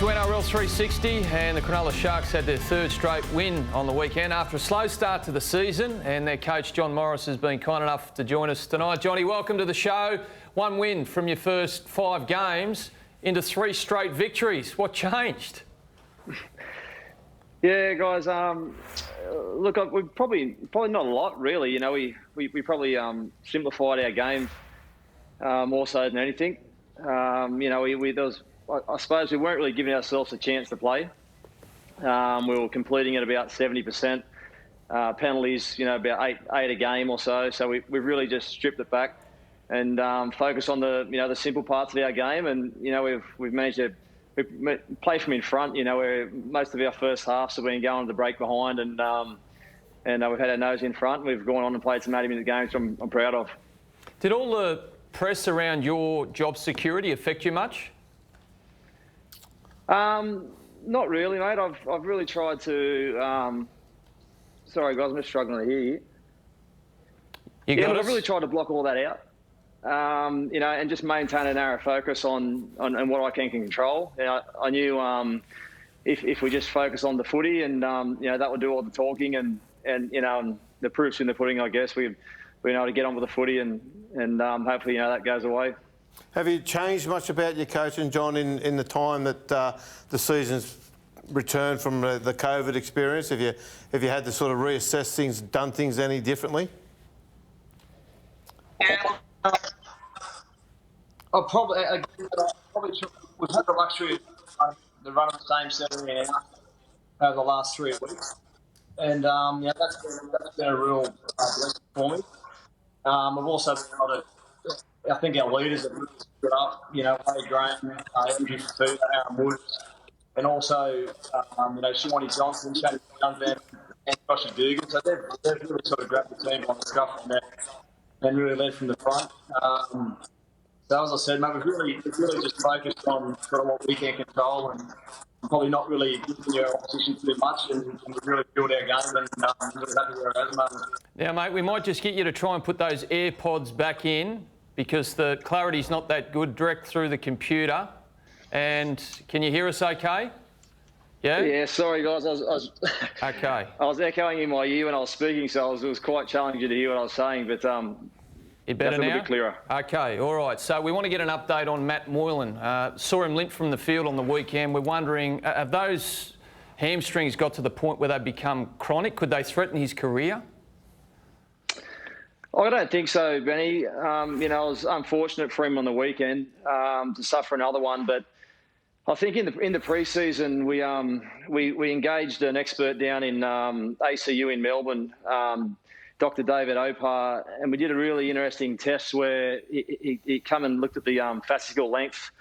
to NRL 360, and the Cronulla Sharks had their third straight win on the weekend after a slow start to the season, and their coach John Morris has been kind enough to join us tonight. Johnny, welcome to the show. One win from your first 5 games into 3 straight victories. What changed? Yeah, guys. Look, we probably not a lot, really. You know, we probably simplified our game more so than anything. You know, I suppose we weren't really giving ourselves a chance to play. We were completing at about 70%. Penalties, you know, about eight a game or so. So we really just stripped it back and focused on the simple parts of our game. And you know, we've managed to play from in front. You know, where most of our first halves have been going to the break behind, and we've had our nose in front. We've gone on and played some 80-minute games, which I'm proud of. Did all the press around your job security affect you much? Not really, mate. I've really tried to. Sorry, guys, I'm just struggling to hear you. I've really tried to block all that out. You know, and just maintain a narrow focus on what I can control. You know, I knew if we just focus on the footy, and you know, that would do all the talking, and you know, and the proof's in the pudding. I guess we've been able to get on with the footy, and hopefully, you know, that goes away. Have you changed much about your coaching, John, in the time that the season's returned from the COVID experience? Have you had to sort of reassess things, done things any differently? Yeah. We've had the luxury of the run of the same 7 hours over the last 3 weeks, and yeah, that's been a real blessing for me. We've also been able to. I think our leaders have really stood up. You know, Wade Graham, Andrew Fifita, Aaron Woods, and also you know, Shaun Johnson, Shaun Johnson, and Josh Dugan. So they've really sort of grabbed the team on the scruff of the neck and really led from the front. So as I said, mate, we've really just focused on sort of what we can control, and probably not really giving our opposition too much, and we've really built our game, and I'm really happy where we're at the moment. Now, mate, we might just get you to try and put those AirPods back in, because the clarity's not that good direct through the computer. And can you hear us okay? Yeah? Yeah, sorry, guys. I was okay. I was echoing in my ear when I was speaking, so it was quite challenging to hear what I was saying, but you better now? a bit clearer. Okay, all right. So we want to get an update on Matt Moylan. Saw him limp from the field on the weekend. We're wondering, have those hamstrings got to the point where they become chronic? Could they threaten his career? I don't think so, Benny. You know, it was unfortunate for him on the weekend to suffer another one, but I think in the pre-season we engaged an expert down in ACU in Melbourne, Dr. David Opar, and we did a really interesting test where he come and looked at the fascicle length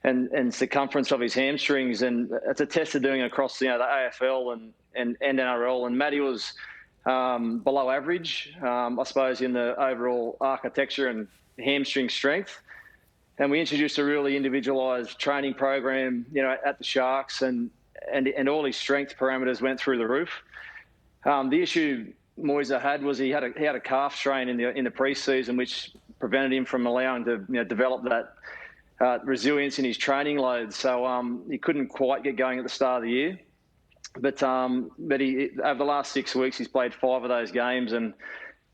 and circumference of his hamstrings, and it's a test they're doing across, you know, the AFL and NRL, and Matty was below average, I suppose, in the overall architecture and hamstring strength. And we introduced a really individualised training program, you know, at the Sharks, and all his strength parameters went through the roof. The issue Moysa had was he had a calf strain in the pre-season, which prevented him from allowing to, you know, develop that resilience in his training load. So he couldn't quite get going at the start of the year. But he, over the last 6 weeks, he's played 5 of those games, and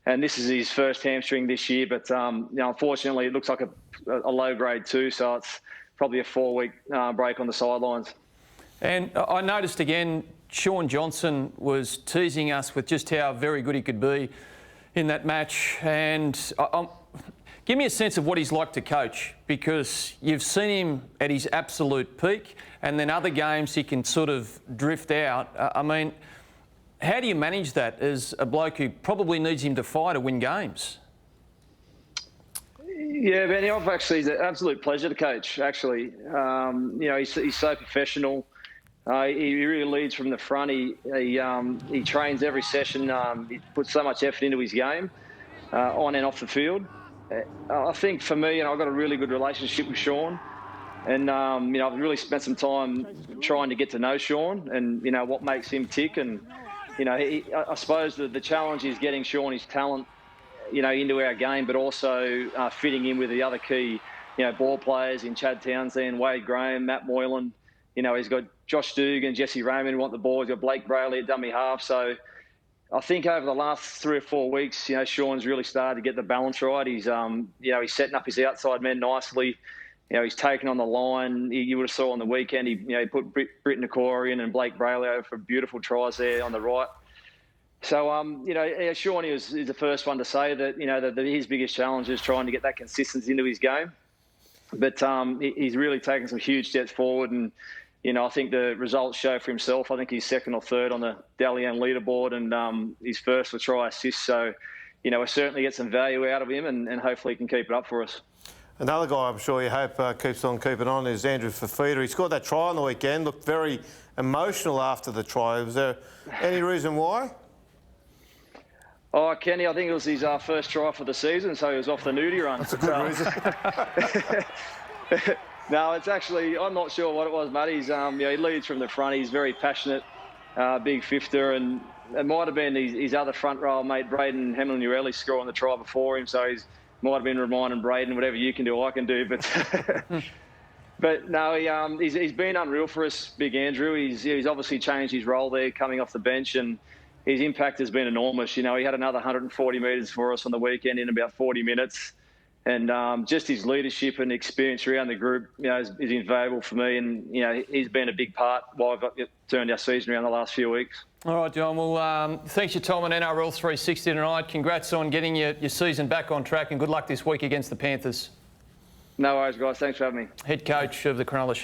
this is his first hamstring this year. But you know, unfortunately, it looks like a low grade 2, so it's probably a 4-week break on the sidelines. And I noticed again, Shaun Johnson was teasing us with just how very good he could be in that match. And give me a sense of what he's like to coach, because you've seen him at his absolute peak, and then other games he can sort of drift out. I mean, how do you manage that as a bloke who probably needs him to fire to win games? Yeah, Benny, it's an absolute pleasure to coach, actually. You know, he's so professional. He really leads from the front. He trains every session. He puts so much effort into his game, on and off the field. I think for me, and I've got a really good relationship with Shaun, and you know, I've really spent some time trying to get to know Shaun and, you know, what makes him tick. And you know, I suppose the challenge is getting Shaun his talent, you know, into our game, but also fitting in with the other key, you know, ball players in Chad Townsend, Wade Graham, Matt Moylan, You know, he's got Josh Dugan, Jesse Raymond who want the ball. He's got Blake Brayley at dummy half. So I think over the last 3 or 4 weeks, you know, Shaun's really started to get the balance right. He's, you know, he's setting up his outside men nicely. You know, he's taken on the line. You would have saw on the weekend, he put Britton Nakora in and Blake Brayley over for beautiful tries there on the right. So, you know, Shaun is the first one to say that, you know, that his biggest challenge is trying to get that consistency into his game. But he's really taken some huge steps forward. And, you know, I think the results show for himself. I think he's second or third on the Dalian leaderboard and he's first for try assist. So, you know, we'll certainly get some value out of him and hopefully he can keep it up for us. Another guy I'm sure you hope keeps on keeping on is Andrew Fifita. He scored that try on the weekend, looked very emotional after the try. Was there any reason why? Oh, Kenny, I think it was his first try for the season, so he was off the nudie run. That's a good reason. No, it's actually, I'm not sure what it was, mate. He's, he leads from the front. He's very passionate, big fifter, and it might have been his other front row mate, Braden Hamlin-Urelli, scoring the try before him, so he's might have been reminding Braden, whatever you can do, I can do. But no, he's been unreal for us, Big Andrew. He's obviously changed his role there, coming off the bench, and his impact has been enormous. You know, he had another 140 metres for us on the weekend in about 40 minutes. And just his leadership and experience around the group, you know, is invaluable for me. And, you know, he's been a big part while I've turned our season around the last few weeks. All right, John. Well, thanks for your time on NRL 360 tonight. Congrats on getting your season back on track and good luck this week against the Panthers. No worries, guys. Thanks for having me. Head coach of the Cronulla Sharks.